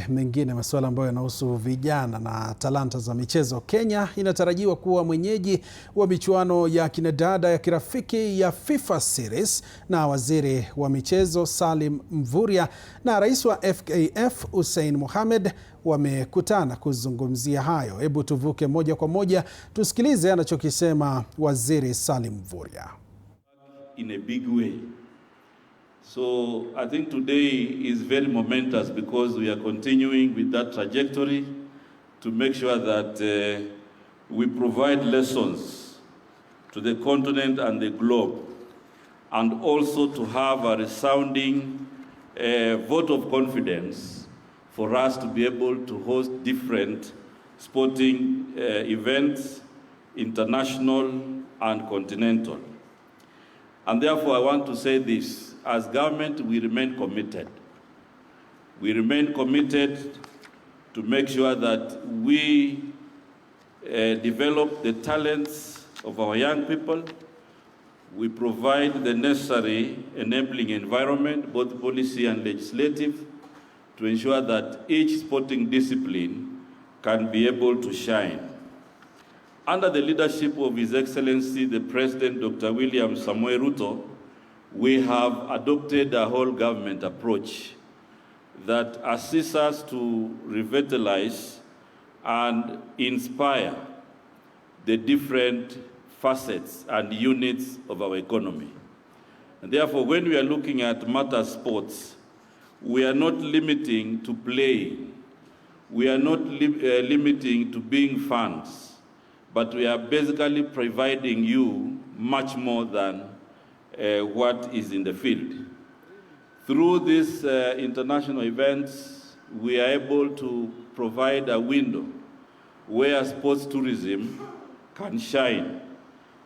mengine, masuala ambayo yanahusu vijana na talanta za michezo. Kenya inatarajiwa kuwa mwenyeji wa michuano ya kinadada ya kirafiki ya FIFA Series, na waziri wa michezo Salim Mvurya na rais wa FKF Hussein Mohamed wamekutana kuzungumzia hayo. Hebu tuvuke moja kwa moja tusikilize anachokisema waziri Salim Mvurya. In a big way. So I think today is very momentous because we are continuing with that trajectory to make sure that we provide lessons to the continent and the globe, and also to have a resounding vote of confidence for us to be able to host different sporting events, international and continental. And therefore I want to say this: as government, we remain committed. We remain committed to make sure that we develop the talents of our young people. We provide the necessary enabling environment, both policy and legislative, to ensure that each sporting discipline can be able to shine. Under the leadership of His Excellency, the President, Dr. William Samoei Ruto, we have adopted a whole government approach that assists us to revitalize and inspire the different facets and units of our economy. And therefore, when we are looking at matter sports, we are not limiting to playing. We are not limiting to being fans, but we are basically providing you much more than what is in the field. Through these international events, we are able to provide a window where sports tourism can shine.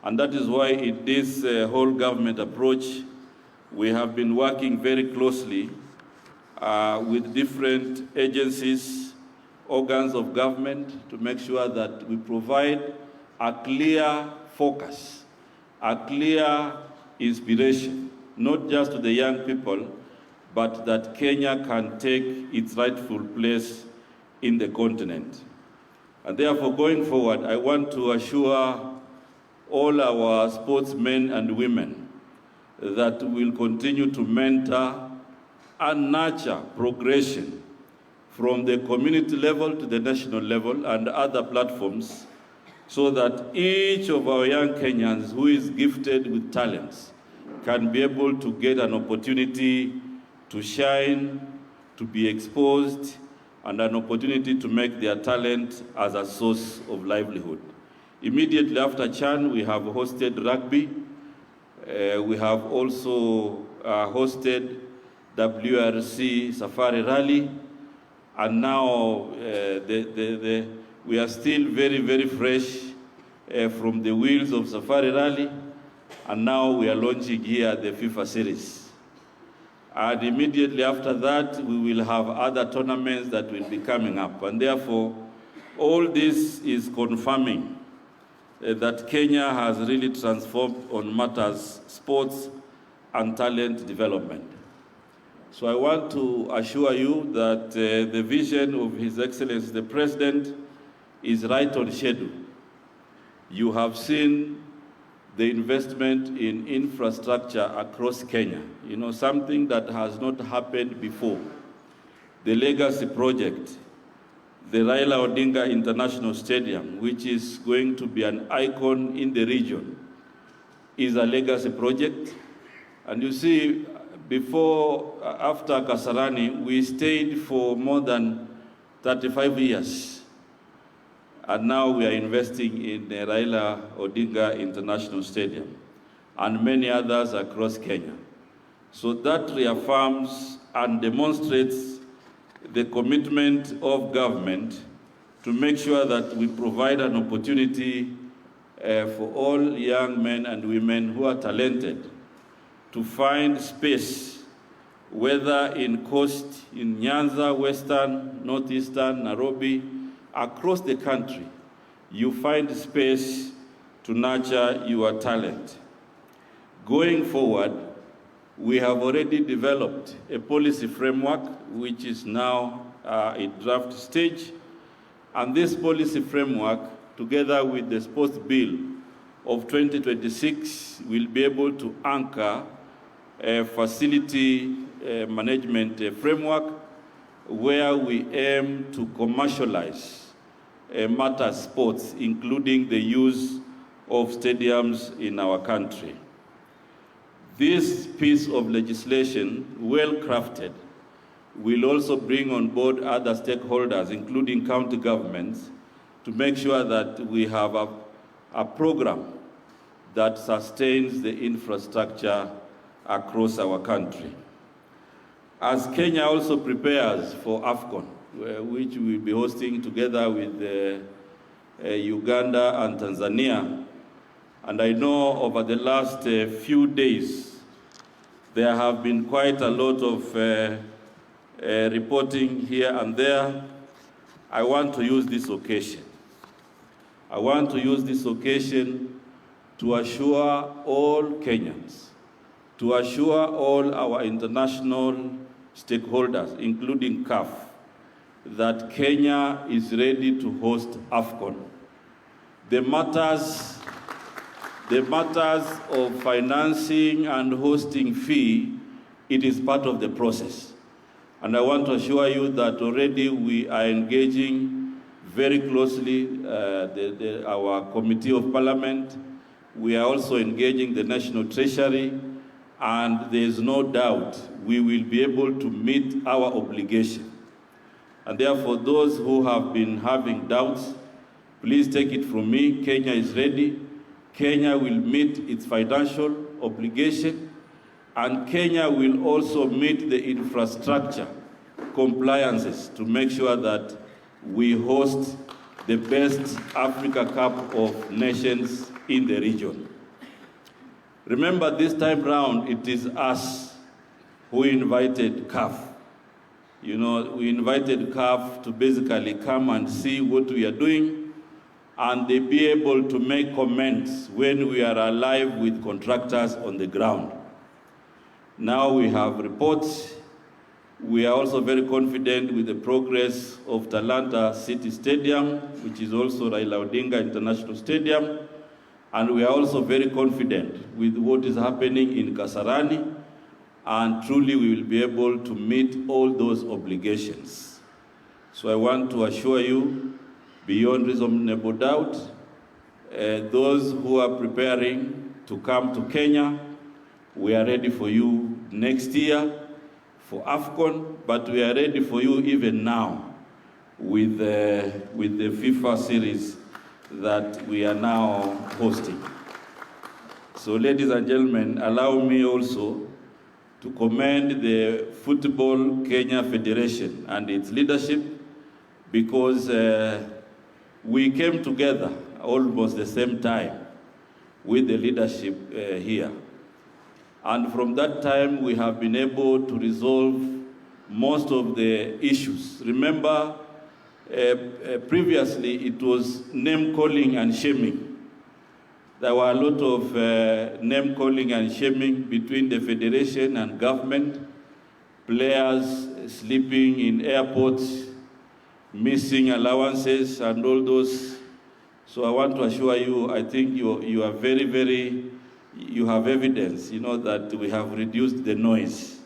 And that is why in this whole government approach, we have been working very closely with different agencies, organs of government, to make sure that we provide a clear focus, a clear inspiration, not just to the young people, but that Kenya can take its rightful place in the continent. And therefore, going forward, I want to assure all our sportsmen and women that we'll continue to mentor and nurture progression from the community level to the national level and other platforms, so that each of our young Kenyans who is gifted with talents can be able to get an opportunity to shine, to be exposed, and an opportunity to make their talent as a source of livelihood. Immediately after CHAN, we have hosted rugby. We have also hosted WRC Safari Rally, and now we are still very, very fresh from the wheels of Safari Rally, and now we are launching here the FIFA Series. And immediately after that, we will have other tournaments that will be coming up. And therefore, all this is confirming that Kenya has really transformed on matters sports and talent development. So I want to assure you that the vision of His Excellency the President is right on schedule. You have seen the investment in infrastructure across Kenya, something that has not happened before. The legacy project, the Raila Odinga International Stadium, which is going to be an icon in the region, is a legacy project. And you see, after Kasarani, we stayed for more than 35 years. And now we are investing in the Raila Odinga International Stadium and many others across Kenya. So that reaffirms and demonstrates the commitment of government to make sure that we provide an opportunity for all young men and women who are talented to find space, whether in coast, in Nyanza, Western, Northeastern, Nairobi, across the country, you find space to nurture your talent. Going forward, we have already developed a policy framework which is now in draft stage. And this policy framework, together with the Sports Bill of 2026, will be able to anchor a facility management framework where we aim to commercialize matter sports, including the use of stadiums in our country. This piece of legislation, well crafted, will also bring on board other stakeholders, including county governments, to make sure that we have a program that sustains the infrastructure across our country. As Kenya also prepares for AFCON, which we will be hosting together with Uganda and Tanzania, and I know over the last few days, there have been quite a lot of reporting here and there. I want to use this occasion. I want to use this occasion to assure all Kenyans, to assure all our international stakeholders, including CAF, that Kenya is ready to host AFCON. The matters of financing and hosting fee, it is part of the process. And I want to assure you that already we are engaging very closely our Committee of Parliament. We are also engaging the National Treasury, and there is no doubt we will be able to meet our obligation. And therefore, those who have been having doubts, please take it from me, Kenya is ready. Kenya will meet its financial obligation, and Kenya will also meet the infrastructure compliances to make sure that we host the best Africa Cup of Nations in the region. Remember, this time round, it is us who invited CAF. You know, we invited CAF to basically come and see what we are doing, and they be able to make comments when we are alive with contractors on the ground. Now we have reports. We are also very confident with the progress of Talanta City Stadium, which is also Raila Odinga International Stadium. And we are also very confident with what is happening in Kasarani, and truly we will be able to meet all those obligations. So I want to assure you, beyond reasonable doubt, those who are preparing to come to Kenya, we are ready for you next year for AFCON, but we are ready for you even now with the FIFA series that we are now hosting. So ladies and gentlemen, allow me also to commend the Football Kenya Federation and its leadership, because we came together almost the same time with the leadership here. And from that time, we have been able to resolve most of the issues. Remember, previously it was name calling and shaming. There were a lot of name calling and shaming between the federation and government, players sleeping in airports, missing allowances and all those. So I want to assure you, I think you are you have evidence, that we have reduced the noise,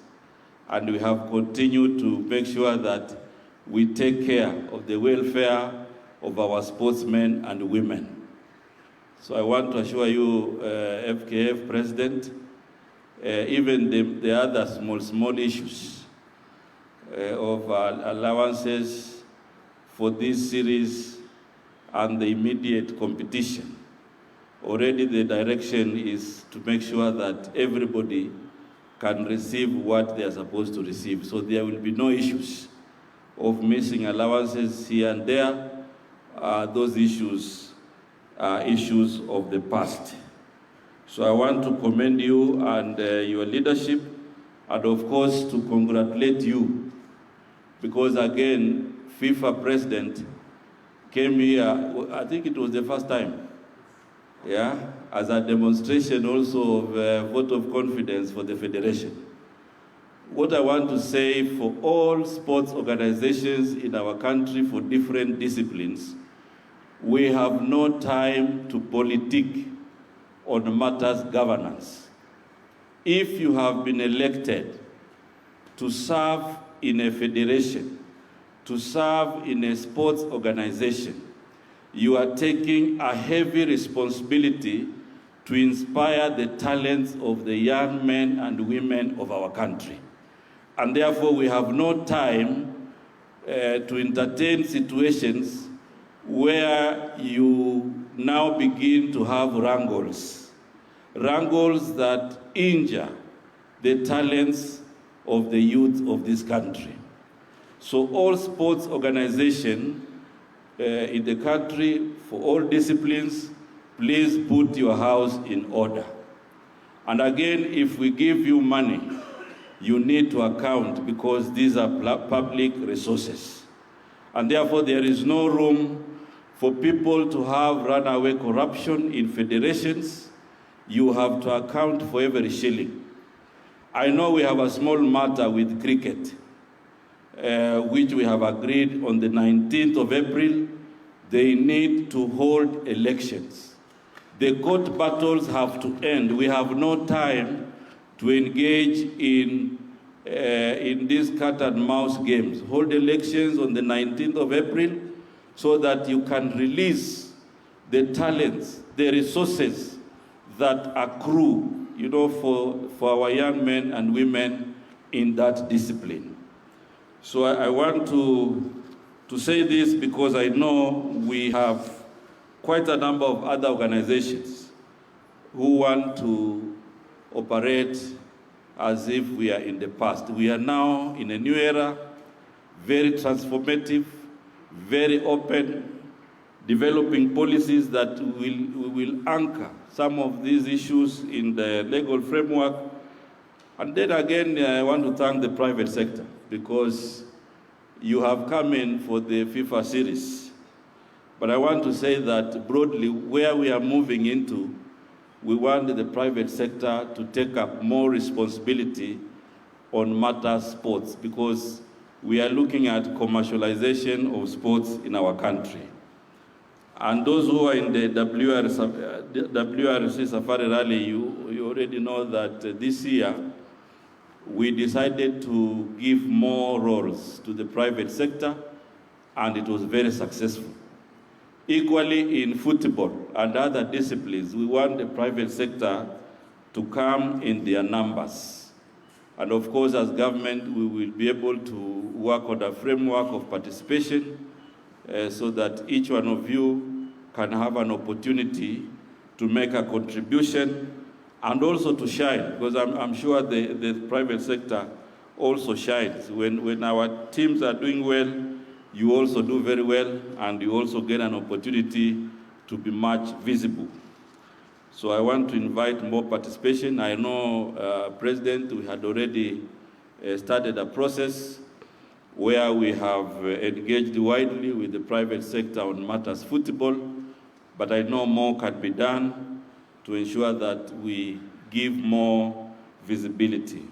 and we have continued to make sure that we take care of the welfare of our sportsmen and women. So I want to assure you, FKF President, even the other small issues of allowances for this series and the immediate competition, already the direction is to make sure that everybody can receive what they are supposed to receive. So there will be no issues of missing allowances here and there. Those issues are issues of the past. So I want to commend you and your leadership, and of course to congratulate you, because again, FIFA president came here, I think it was the first time, as a demonstration also of a vote of confidence for the federation. what I want to say for all sports organizations in our country for different disciplines, we have no time to politic on matters governance. If you have been elected to serve in a federation, to serve in a sports organization, you are taking a heavy responsibility to inspire the talents of the young men and women of our country. And therefore, we have no time to entertain situations where you now begin to have wrangles that injure the talents of the youth of this country. So all sports organizations in the country, for all disciplines, please put your house in order. And again, if we give you money, you need to account, because these are public resources. And therefore, there is no room for people to have runaway corruption in federations. You have to account for every shilling. I know we have a small matter with cricket, which we have agreed on the 19th of April, they need to hold elections. The court battles have to end. We have no time to engage in these cat and mouse games. Hold elections on the 19th of April so that you can release the talents, the resources that accrue, for our young men and women in that discipline. So I want to say this because I know we have quite a number of other organizations who want to operate as if we are in the past. We are now in a new era, very transformative, very open, developing policies that will anchor some of these issues in the legal framework. And then again, I want to thank the private sector, because you have come in for the FIFA series. But I want to say that broadly, where we are moving into, we want the private sector to take up more responsibility on matters sports, because we are looking at commercialization of sports in our country. And those who are in the WRC Safari Rally, you already know that this year we decided to give more roles to the private sector, and it was very successful. Equally in football and other disciplines, we want the private sector to come in their numbers. And of course, as government, we will be able to work on a framework of participation so that each one of you can have an opportunity to make a contribution and also to shine, because I'm sure the private sector also shines. When our teams are doing well, you also do very well, and you also get an opportunity to be much visible. So I want to invite more participation. I know, President, we had already started a process where we have engaged widely with the private sector on matters football, but I know more can be done to ensure that we give more visibility.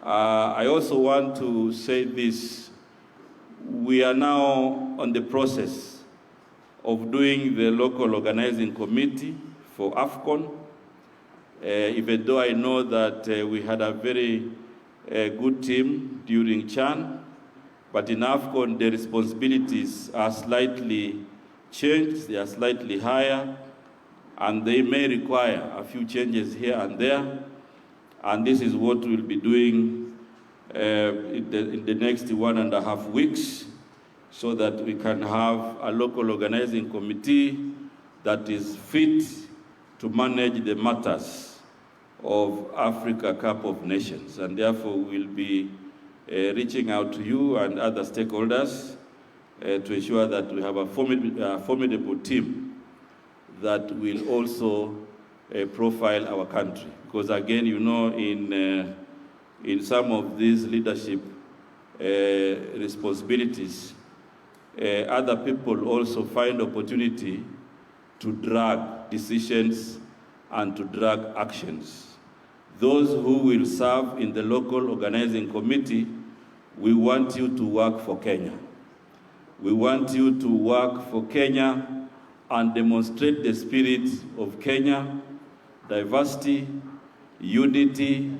I also want to say this. We are now on the process of doing the local organizing committee for AFCON, even though I know that we had a very good team during CHAN, but in AFCON the responsibilities are slightly changed, they are slightly higher, and they may require a few changes here and there, and this is what we'll be doing in the next 1.5 weeks, so that we can have a local organizing committee that is fit to manage the matters of Africa Cup of Nations. And therefore, we'll be reaching out to you and other stakeholders to ensure that we have a formidable team that will also profile our country. Because again, in some of these leadership responsibilities, other people also find opportunity to drag decisions and to drag actions. Those who will serve in the local organizing committee, we want you to work for Kenya. We want you to work for Kenya and demonstrate the spirit of Kenya, diversity, unity,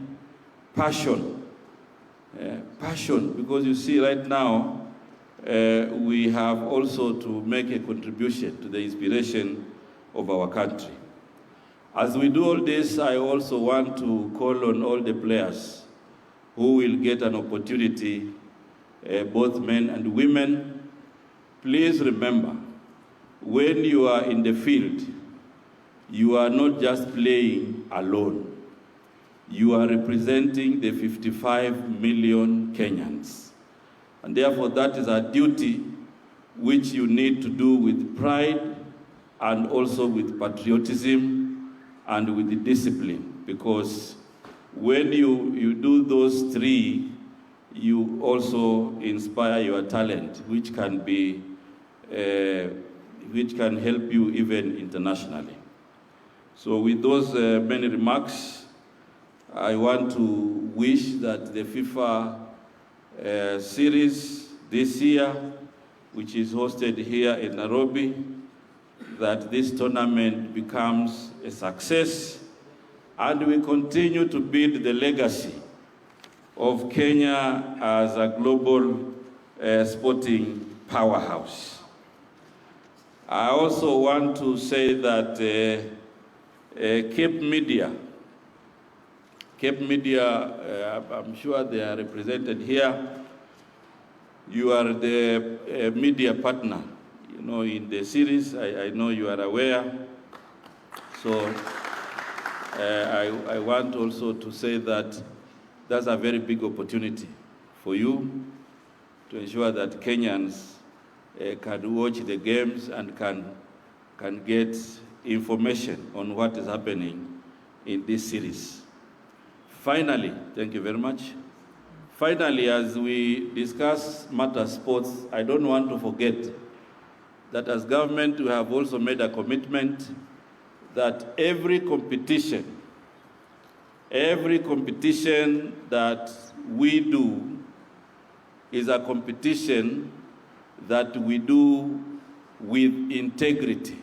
passion. Passion, because you see right now, we have also to make a contribution to the inspiration of our country. As we do all this, I also want to call on all the players who will get an opportunity, both men and women. Please remember, when you are in the field, you are not just playing alone. You are representing the 55 million Kenyans. And therefore, that is a duty which you need to do with pride and also with patriotism and with the discipline, because when you do those three, you also inspire your talent, which can be, which can help you even internationally. So with those many remarks, I want to wish that the FIFA series this year, which is hosted here in Nairobi, that this tournament becomes a success and we continue to build the legacy of Kenya as a global sporting powerhouse. I also want to say that Cape Media, I'm sure they are represented here. You are the media partner, you know, in the series. I know you are aware. So I want also to say that that's a very big opportunity for you to ensure that Kenyans can watch the games and can get information on what is happening in this series. Finally, thank you very much. Finally, as we discuss matter sports, I don't want to forget that as government, we have also made a commitment that every competition that we do is a competition that we do with integrity.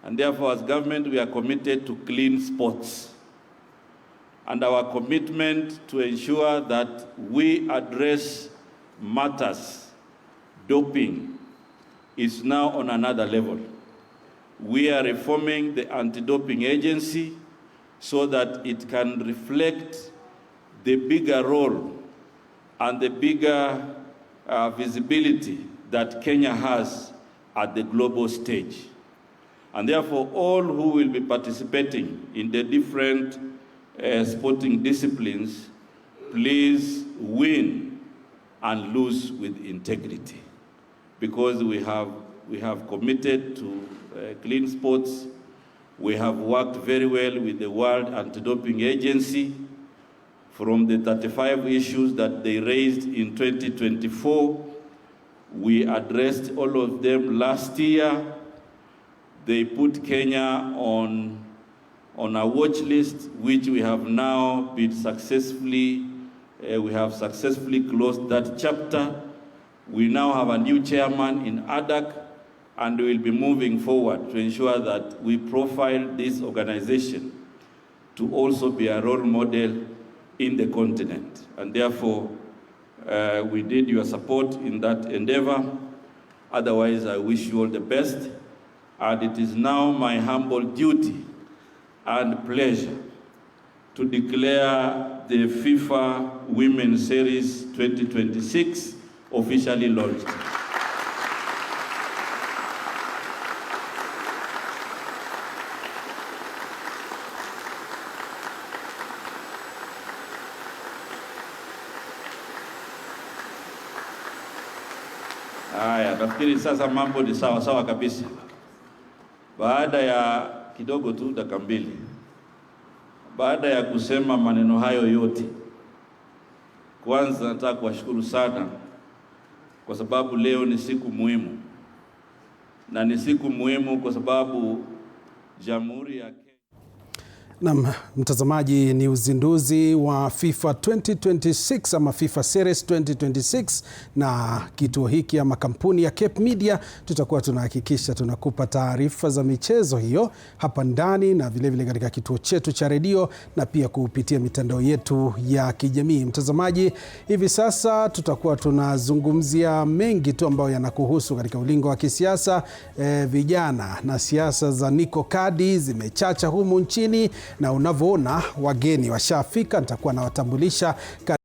And therefore, as government, we are committed to clean sports. And our commitment to ensure that we address matters, doping, is now on another level. We are reforming the anti-doping agency so that it can reflect the bigger role and the bigger visibility that Kenya has at the global stage. And therefore, all who will be participating in the different sporting disciplines, please win and lose with integrity, because we have committed to clean sports. We have worked very well with the World Anti-Doping Agency. From the 35 issues that they raised in 2024, we addressed all of them last year. They put Kenya on a watch list, which we have now been successfully, we have successfully closed that chapter. We now have a new chairman in ADAC, and we will be moving forward to ensure that we profile this organization to also be a role model in the continent. And therefore, we need your support in that endeavor. Otherwise, I wish you all the best. And it is now my humble duty and pleasure to declare the FIFA Women's Series 2026 officially launched. Haya, nafikiri sasa mambo ni sawa sawa kabisa. Baada ya kidogo tu dakika mbili, baada ya kusema maneno hayo yote, kwanza nataka kuwashukuru sana kwa sababu leo ni siku muhimu, na ni siku muhimu kwa sababu Jamhuri ya Kenya. Naam, mtazamaji, ni uzinduzi wa FIFA 2026 ama FIFA Series 2026, na kituo hiki ama kampuni ya Cape Media tutakuwa tunahakikisha tunakupa taarifa za michezo hiyo hapa ndani na vilevile katika kituo chetu cha redio na pia kupitia mitandao yetu ya kijamii. Mtazamaji, hivi sasa tutakuwa tunazungumzia mengi tu ambayo yanakuhusu katika ulingo wa kisiasa. Vijana na siasa za niko kadi zimechacha humu nchini, na unavyoona wageni washafika. Nitakuwa nawatambulisha.